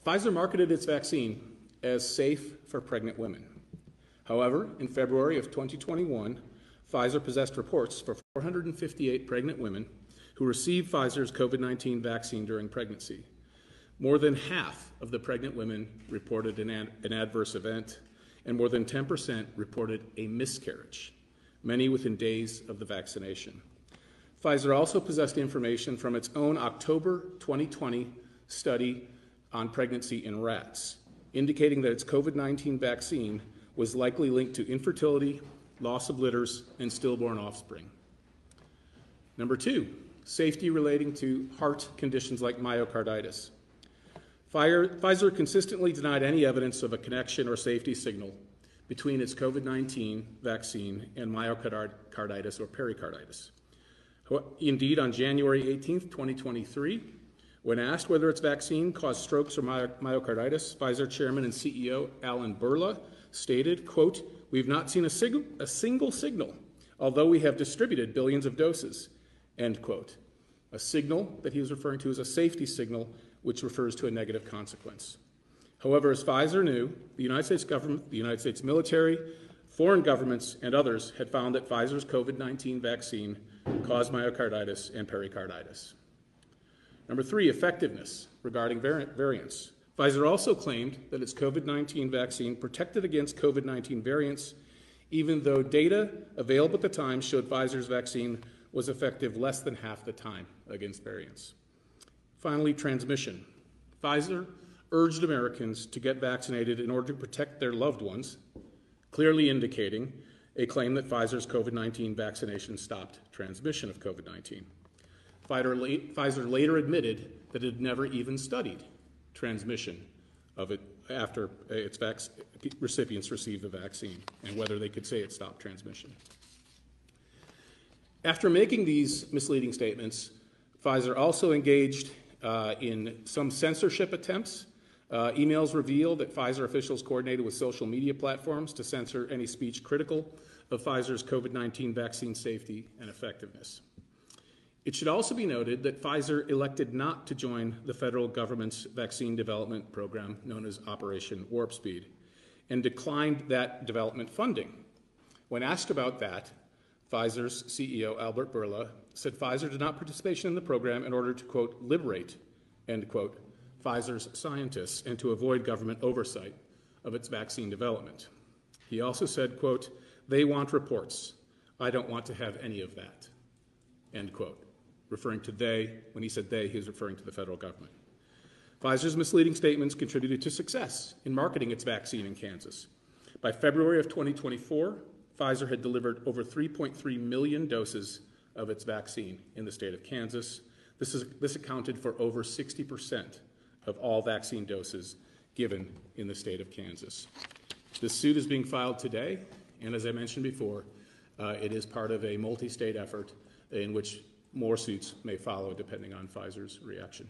Pfizer marketed its vaccine as safe for pregnant women. However, in February of 2021, Pfizer possessed reports for 458 pregnant women who received Pfizer's COVID-19 vaccine during pregnancy. More than half of the pregnant women reported an adverse event, and more than 10% reported a miscarriage, many within days of the vaccination. Pfizer also possessed information from its own October 2020 study on pregnancy in rats, indicating that its COVID-19 vaccine was likely linked to infertility, loss of litters, and stillborn offspring. Number two, safety relating to heart conditions like myocarditis. Pfizer consistently denied any evidence of a connection or safety signal between its COVID-19 vaccine and myocarditis or pericarditis. Indeed, on January 18, 2023, when asked whether its vaccine caused strokes or myocarditis, Pfizer chairman and CEO Alan Berla stated, quote, "We've not seen a single signal, although we have distributed billions of doses," end quote. A signal that he was referring to as a safety signal, which refers to a negative consequence. However, as Pfizer knew, the United States government, the United States military, foreign governments, and others had found that Pfizer's COVID-19 vaccine caused myocarditis and pericarditis. Number three, effectiveness regarding variants. Pfizer also claimed that its COVID-19 vaccine protected against COVID-19 variants, even though data available at the time showed Pfizer's vaccine was effective less than half the time against variants. Finally, transmission. Pfizer urged Americans to get vaccinated in order to protect their loved ones, clearly indicating a claim that Pfizer's COVID-19 vaccination stopped transmission of COVID-19. Pfizer later admitted that it had never even studied transmission of it after its recipients received the vaccine and whether they could say it stopped transmission. After making these misleading statements, Pfizer also engaged in some censorship attempts. Emails revealed that Pfizer officials coordinated with social media platforms to censor any speech critical of Pfizer's COVID-19 vaccine safety and effectiveness. It should also be noted that Pfizer elected not to join the federal government's vaccine development program known as Operation Warp Speed and declined that development funding. When asked about that, Pfizer's CEO, Albert Bourla, said Pfizer did not participate in the program in order to, quote, liberate, end quote, Pfizer's scientists and to avoid government oversight of its vaccine development. He also said, quote, "They want reports. I don't want to have any of that," end quote. Referring to they, when he said they, he was referring to the federal government. Pfizer's misleading statements contributed to success in marketing its vaccine in Kansas. By February of 2024, Pfizer had delivered over 3.3 million doses of its vaccine in the state of Kansas. This accounted for over 60% of all vaccine doses given in the state of Kansas. This suit is being filed today, and as I mentioned before, it is part of a multi-state effort in which more suits may follow depending on Pfizer's reaction.